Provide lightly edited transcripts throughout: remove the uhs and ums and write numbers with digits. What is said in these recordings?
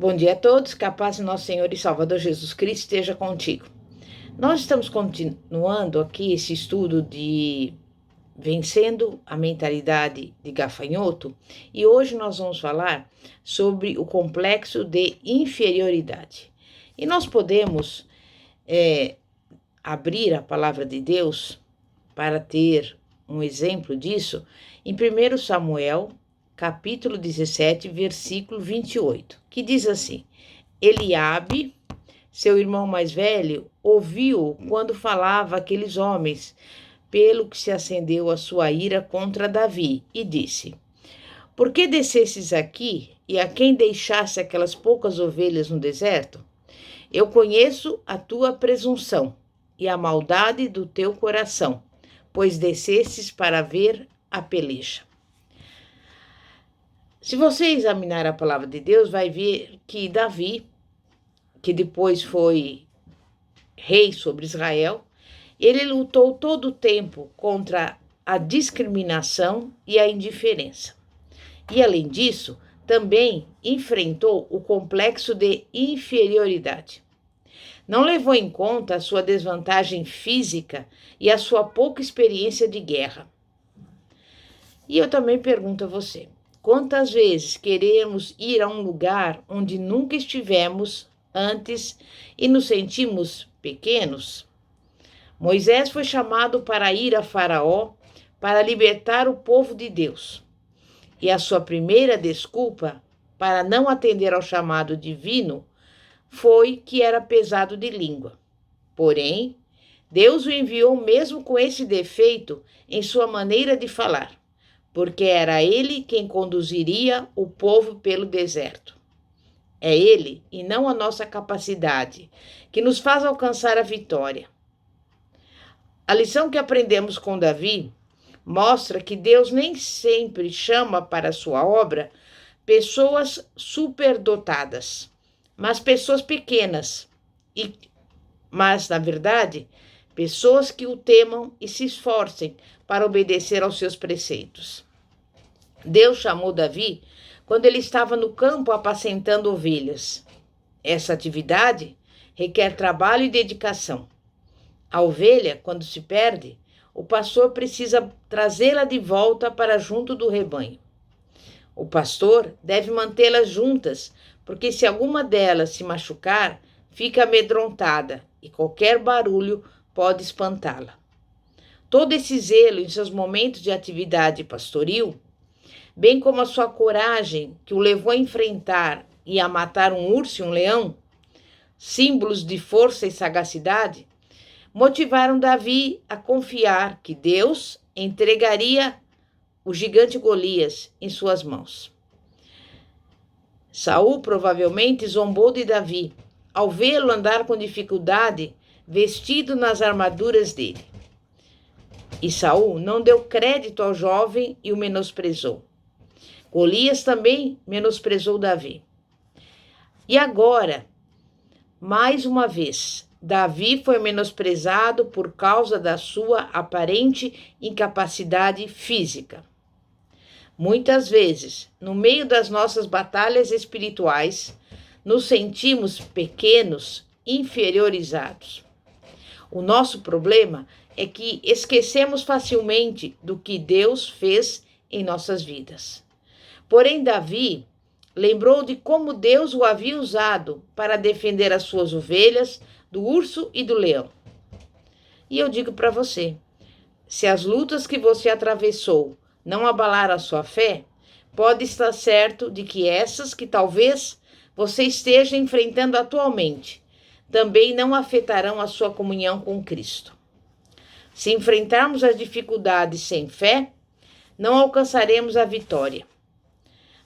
Bom dia a todos, que a paz do nosso Senhor e Salvador Jesus Cristo esteja contigo. Nós estamos continuando aqui esse estudo de Vencendo a Mentalidade de Gafanhoto e hoje nós vamos falar sobre o complexo de inferioridade. E nós podemos abrir a palavra de Deus para ter um exemplo disso em 1 Samuel, capítulo 17, versículo 28, que diz assim: Eliabe, seu irmão mais velho, ouviu quando falava aqueles homens, pelo que se acendeu a sua ira contra Davi, e disse: Por que descesses aqui e a quem deixasse aquelas poucas ovelhas no deserto? Eu conheço a tua presunção e a maldade do teu coração, pois descesses para ver a peleja. Se você examinar a palavra de Deus, vai ver que Davi, que depois foi rei sobre Israel, ele lutou todo o tempo contra a discriminação e a indiferença. E, além disso, também enfrentou o complexo de inferioridade. Não levou em conta a sua desvantagem física e a sua pouca experiência de guerra. E eu também pergunto a você: quantas vezes queremos ir a um lugar onde nunca estivemos antes e nos sentimos pequenos? Moisés foi chamado para ir a Faraó para libertar o povo de Deus. E a sua primeira desculpa para não atender ao chamado divino foi que era pesado de língua. Porém, Deus o enviou mesmo com esse defeito em sua maneira de falar, porque era ele quem conduziria o povo pelo deserto. É ele, e não a nossa capacidade, que nos faz alcançar a vitória. A lição que aprendemos com Davi mostra que Deus nem sempre chama para a sua obra pessoas superdotadas, mas pessoas pequenas, mas, na verdade, pessoas que o temam e se esforcem para obedecer aos seus preceitos. Deus chamou Davi quando ele estava no campo apacentando ovelhas. Essa atividade requer trabalho e dedicação. A ovelha, quando se perde, o pastor precisa trazê-la de volta para junto do rebanho. O pastor deve mantê-las juntas, porque se alguma delas se machucar, fica amedrontada e qualquer barulho pode espantá-la. Todo esse zelo em seus momentos de atividade pastoril, bem como a sua coragem que o levou a enfrentar e a matar um urso e um leão, símbolos de força e sagacidade, motivaram Davi a confiar que Deus entregaria o gigante Golias em suas mãos. Saul provavelmente zombou de Davi ao vê-lo andar com dificuldade vestido nas armaduras dele. E Saul não deu crédito ao jovem e o menosprezou. Golias também menosprezou Davi. E agora, mais uma vez, Davi foi menosprezado por causa da sua aparente incapacidade física. Muitas vezes, no meio das nossas batalhas espirituais, nos sentimos pequenos, inferiorizados. O nosso problema é que esquecemos facilmente do que Deus fez em nossas vidas. Porém, Davi lembrou de como Deus o havia usado para defender as suas ovelhas do urso e do leão. E eu digo para você, se as lutas que você atravessou não abalaram a sua fé, pode estar certo de que essas que talvez você esteja enfrentando atualmente também não afetarão a sua comunhão com Cristo. Se enfrentarmos as dificuldades sem fé, não alcançaremos a vitória.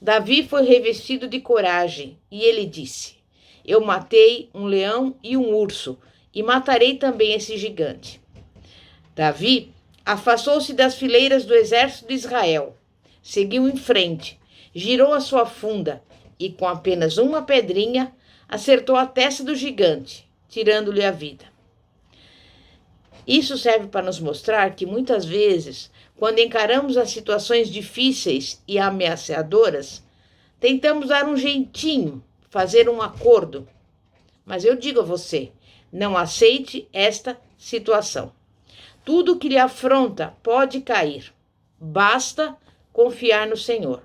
Davi foi revestido de coragem e ele disse: Eu matei um leão e um urso e matarei também esse gigante. Davi afastou-se das fileiras do exército de Israel, seguiu em frente, girou a sua funda e, com apenas uma pedrinha, acertou a testa do gigante, tirando-lhe a vida. Isso serve para nos mostrar que muitas vezes, quando encaramos as situações difíceis e ameaçadoras, tentamos dar um jeitinho, fazer um acordo. Mas eu digo a você, não aceite esta situação. Tudo que lhe afronta pode cair. Basta confiar no Senhor.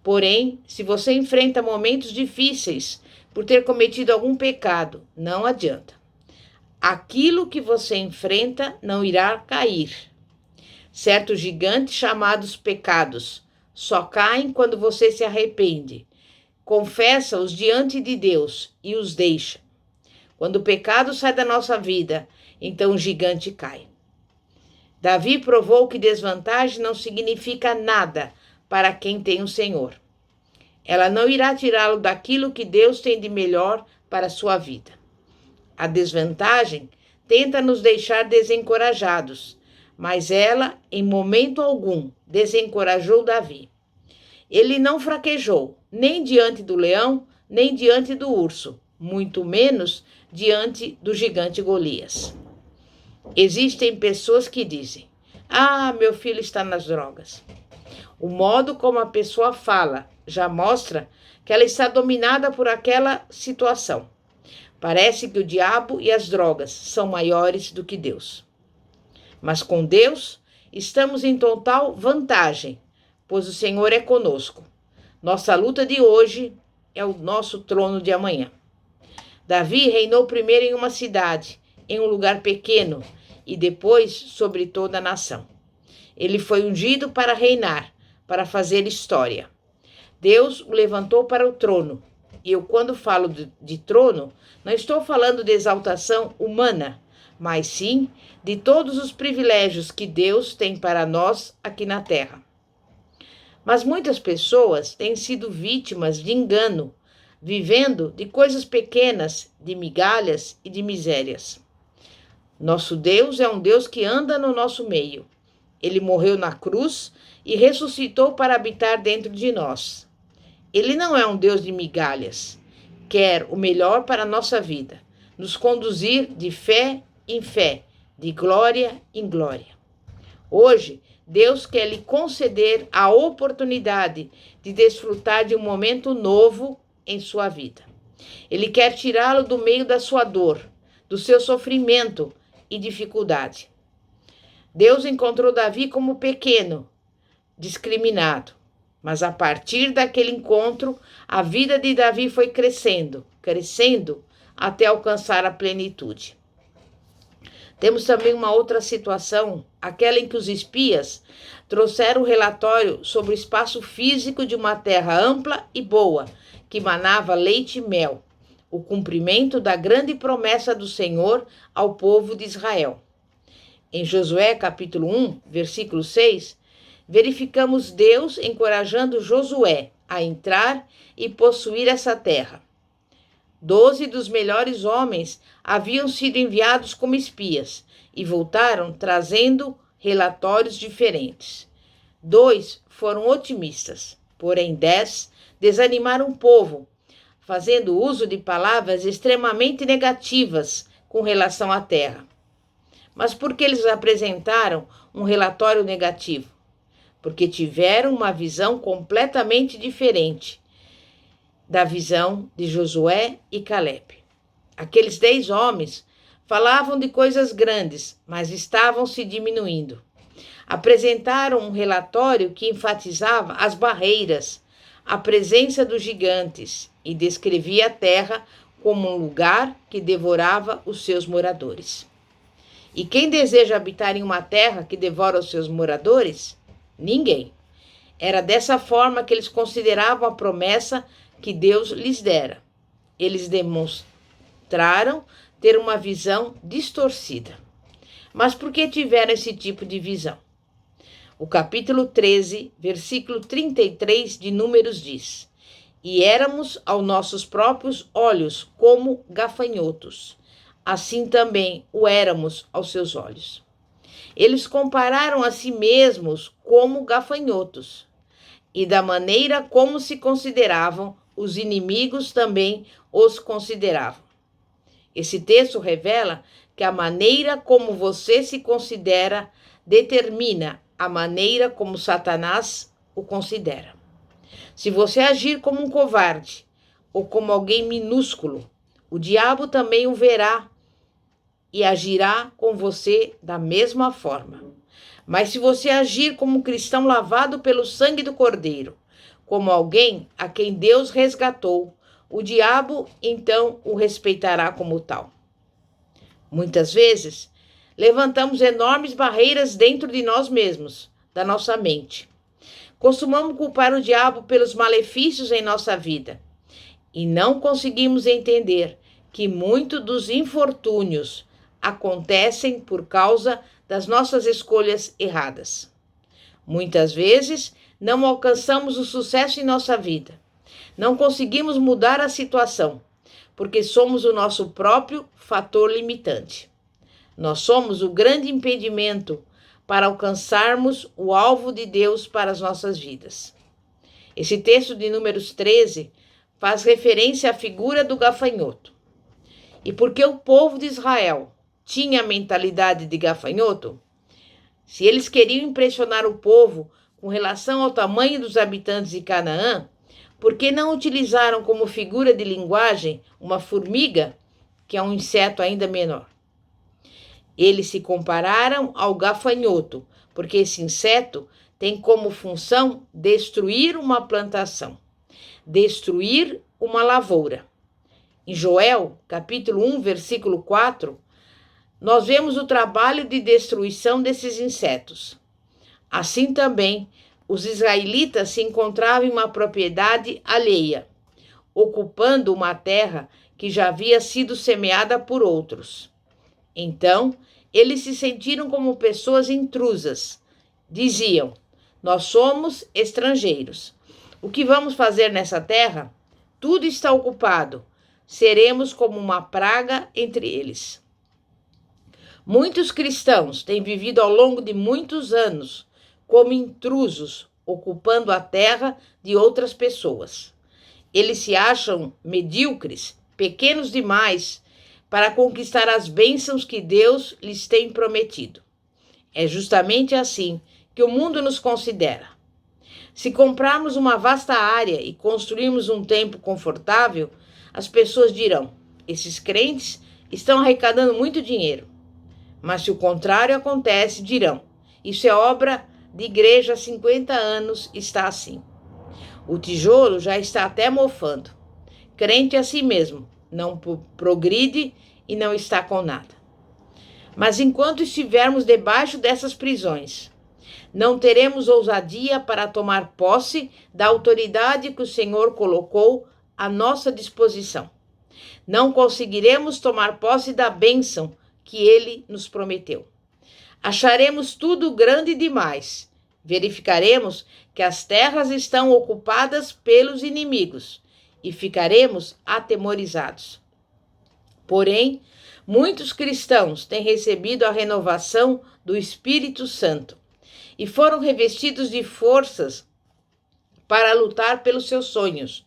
Porém, se você enfrenta momentos difíceis por ter cometido algum pecado, não adianta. Aquilo que você enfrenta não irá cair. Certos gigantes chamados pecados só caem quando você se arrepende, confessa-os diante de Deus e os deixa. Quando o pecado sai da nossa vida, então o gigante cai. Davi provou que desvantagem não significa nada para quem tem o Senhor. Ela não irá tirá-lo daquilo que Deus tem de melhor para a sua vida. A desvantagem tenta nos deixar desencorajados, mas ela, em momento algum, desencorajou Davi. Ele não fraquejou, nem diante do leão, nem diante do urso, muito menos diante do gigante Golias. Existem pessoas que dizem: meu filho está nas drogas. O modo como a pessoa fala já mostra que ela está dominada por aquela situação. Parece que o diabo e as drogas são maiores do que Deus. Mas com Deus, estamos em total vantagem, pois o Senhor é conosco. Nossa luta de hoje é o nosso trono de amanhã. Davi reinou primeiro em uma cidade, em um lugar pequeno, e depois sobre toda a nação. Ele foi ungido para reinar, para fazer história. Deus o levantou para o trono. E eu, quando falo de trono, não estou falando de exaltação humana, mas sim de todos os privilégios que Deus tem para nós aqui na terra. Mas muitas pessoas têm sido vítimas de engano, vivendo de coisas pequenas, de migalhas e de misérias. Nosso Deus é um Deus que anda no nosso meio. Ele morreu na cruz e ressuscitou para habitar dentro de nós. Ele não é um Deus de migalhas. Quer o melhor para a nossa vida, nos conduzir de fé em fé, de glória em glória. Hoje, Deus quer lhe conceder a oportunidade de desfrutar de um momento novo em sua vida. Ele quer tirá-lo do meio da sua dor, do seu sofrimento e dificuldade. Deus encontrou Davi como pequeno, discriminado. Mas a partir daquele encontro, a vida de Davi foi crescendo, até alcançar a plenitude. Temos também uma outra situação, aquela em que os espias trouxeram um relatório sobre o espaço físico de uma terra ampla e boa, que manava leite e mel, o cumprimento da grande promessa do Senhor ao povo de Israel. Em Josué capítulo 1, versículo 6, verificamos Deus encorajando Josué a entrar e possuir essa terra. 12 dos melhores homens haviam sido enviados como espias e voltaram trazendo relatórios diferentes. 2 foram otimistas, porém 10 desanimaram o povo, fazendo uso de palavras extremamente negativas com relação à terra. Mas por que eles apresentaram um relatório negativo? Porque tiveram uma visão completamente diferente da visão de Josué e Caleb. Aqueles 10 homens falavam de coisas grandes, mas estavam se diminuindo. Apresentaram um relatório que enfatizava as barreiras, a presença dos gigantes e descrevia a terra como um lugar que devorava os seus moradores. E quem deseja habitar em uma terra que devora os seus moradores? Ninguém. Era dessa forma que eles consideravam a promessa que Deus lhes dera. Eles demonstraram ter uma visão distorcida. Mas por que tiveram esse tipo de visão? O capítulo 13, versículo 33 de Números diz: E éramos aos nossos próprios olhos como gafanhotos, assim também o éramos aos seus olhos. Eles compararam a si mesmos como gafanhotos, e da maneira como se consideravam, os inimigos também os consideravam. Esse texto revela que a maneira como você se considera determina a maneira como Satanás o considera. Se você agir como um covarde, ou como alguém minúsculo, o diabo também o verá e agirá com você da mesma forma. Mas se você agir como um cristão lavado pelo sangue do Cordeiro, como alguém a quem Deus resgatou, o diabo então o respeitará como tal. Muitas vezes, levantamos enormes barreiras dentro de nós mesmos, da nossa mente. Costumamos culpar o diabo pelos malefícios em nossa vida e não conseguimos entender que muitos dos infortúnios acontecem por causa das nossas escolhas erradas. Muitas vezes, não alcançamos o sucesso em nossa vida. Não conseguimos mudar a situação, porque somos o nosso próprio fator limitante. Nós somos o grande impedimento para alcançarmos o alvo de Deus para as nossas vidas. Esse texto de Números 13 faz referência à figura do gafanhoto. E porque o povo de Israel tinha a mentalidade de gafanhoto, se eles queriam impressionar o povo com relação ao tamanho dos habitantes de Canaã, por que não utilizaram como figura de linguagem uma formiga, que é um inseto ainda menor? Eles se compararam ao gafanhoto, porque esse inseto tem como função destruir uma plantação, destruir uma lavoura. Em Joel, capítulo 1, versículo 4, nós vemos o trabalho de destruição desses insetos. Assim também, os israelitas se encontravam em uma propriedade alheia, ocupando uma terra que já havia sido semeada por outros. Então, eles se sentiram como pessoas intrusas. Diziam: nós somos estrangeiros. O que vamos fazer nessa terra? Tudo está ocupado. Seremos como uma praga entre eles. Muitos cristãos têm vivido ao longo de muitos anos como intrusos, ocupando a terra de outras pessoas. Eles se acham medíocres, pequenos demais para conquistar as bênçãos que Deus lhes tem prometido. É justamente assim que o mundo nos considera. Se comprarmos uma vasta área e construirmos um templo confortável, as pessoas dirão: esses crentes estão arrecadando muito dinheiro. Mas se o contrário acontece, dirão: isso é obra de igreja há 50 anos, está assim. O tijolo já está até mofando. Crente é assim mesmo, não progride e não está com nada. Mas enquanto estivermos debaixo dessas prisões, não teremos ousadia para tomar posse da autoridade que o Senhor colocou à nossa disposição. Não conseguiremos tomar posse da bênção que Ele nos prometeu. Acharemos tudo grande demais. Verificaremos que as terras estão ocupadas pelos inimigos e ficaremos atemorizados. Porém, muitos cristãos têm recebido a renovação do Espírito Santo e foram revestidos de forças para lutar pelos seus sonhos,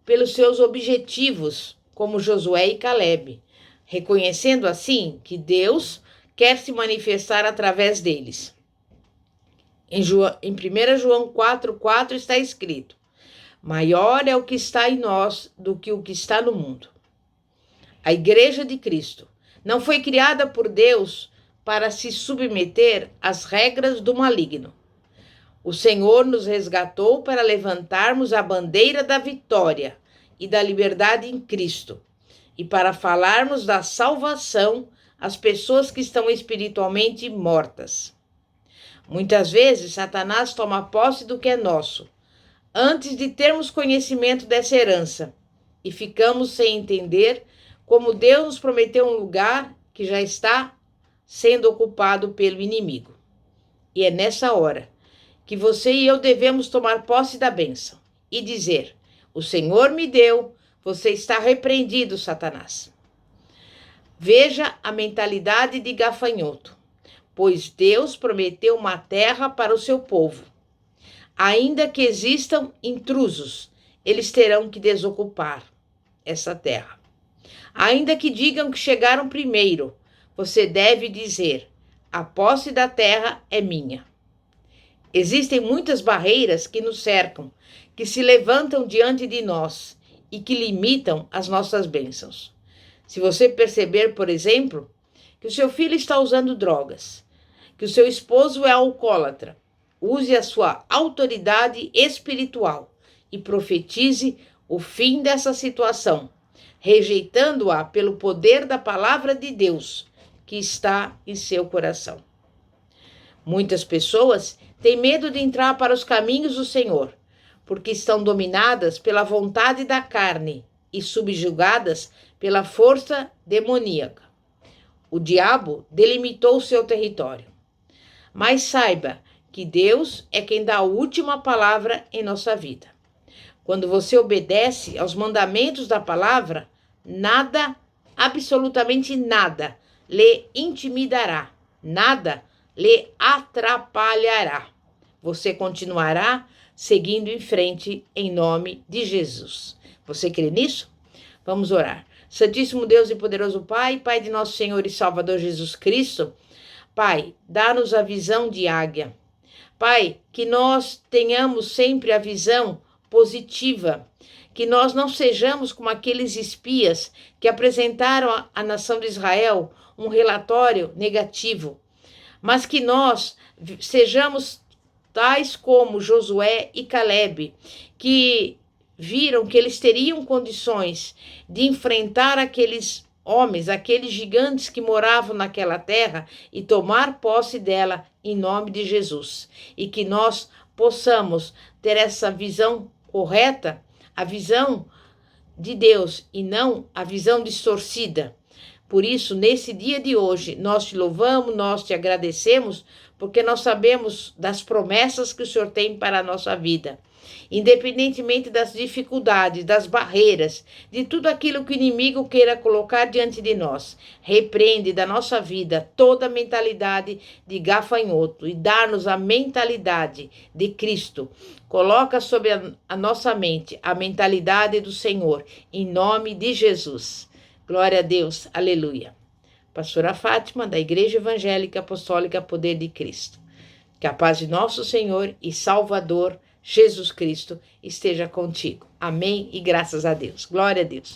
pelos seus objetivos, como Josué e Calebe, reconhecendo assim que Deus quer se manifestar através deles. Em 1 João 4,4 está escrito: maior é o que está em nós do que o que está no mundo. A Igreja de Cristo não foi criada por Deus para se submeter às regras do maligno. O Senhor nos resgatou para levantarmos a bandeira da vitória e da liberdade em Cristo e para falarmos da salvação às pessoas que estão espiritualmente mortas. Muitas vezes, Satanás toma posse do que é nosso, antes de termos conhecimento dessa herança, e ficamos sem entender como Deus nos prometeu um lugar que já está sendo ocupado pelo inimigo. E é nessa hora que você e eu devemos tomar posse da bênção e dizer: o Senhor me deu, você está repreendido, Satanás. Veja a mentalidade de gafanhoto, pois Deus prometeu uma terra para o seu povo. Ainda que existam intrusos, eles terão que desocupar essa terra. Ainda que digam que chegaram primeiro, você deve dizer: a posse da terra é minha. Existem muitas barreiras que nos cercam, que se levantam diante de nós e que limitam as nossas bênçãos. Se você perceber, por exemplo, que o seu filho está usando drogas, que o seu esposo é alcoólatra, use a sua autoridade espiritual e profetize o fim dessa situação, rejeitando-a pelo poder da palavra de Deus que está em seu coração. Muitas pessoas têm medo de entrar para os caminhos do Senhor, porque estão dominadas pela vontade da carne e subjugadas pela força demoníaca. O diabo delimitou o seu território. Mas saiba que Deus é quem dá a última palavra em nossa vida. Quando você obedece aos mandamentos da palavra, nada, absolutamente nada, lhe intimidará, nada lhe atrapalhará. Você continuará seguindo em frente em nome de Jesus. Você crê nisso? Vamos orar. Santíssimo Deus e poderoso Pai, Pai de nosso Senhor e Salvador Jesus Cristo, Pai, dá-nos a visão de águia. Pai, que nós tenhamos sempre a visão positiva, que nós não sejamos como aqueles espias que apresentaram à nação de Israel um relatório negativo, mas que nós sejamos tais como Josué e Caleb, que viram que eles teriam condições de enfrentar aqueles homens, aqueles gigantes que moravam naquela terra e tomar posse dela em nome de Jesus. E que nós possamos ter essa visão correta, a visão de Deus e não a visão distorcida. Por isso, nesse dia de hoje, nós te louvamos, nós te agradecemos, porque nós sabemos das promessas que o Senhor tem para a nossa vida. Independentemente das dificuldades, das barreiras, de tudo aquilo que o inimigo queira colocar diante de nós, repreende da nossa vida toda a mentalidade de gafanhoto e dá-nos a mentalidade de Cristo. Coloca sobre a nossa mente a mentalidade do Senhor, em nome de Jesus. Glória a Deus, aleluia. Pastora Fátima, da Igreja Evangélica Apostólica Poder de Cristo. Que a paz de nosso Senhor e Salvador Jesus Cristo esteja contigo. Amém e graças a Deus. Glória a Deus.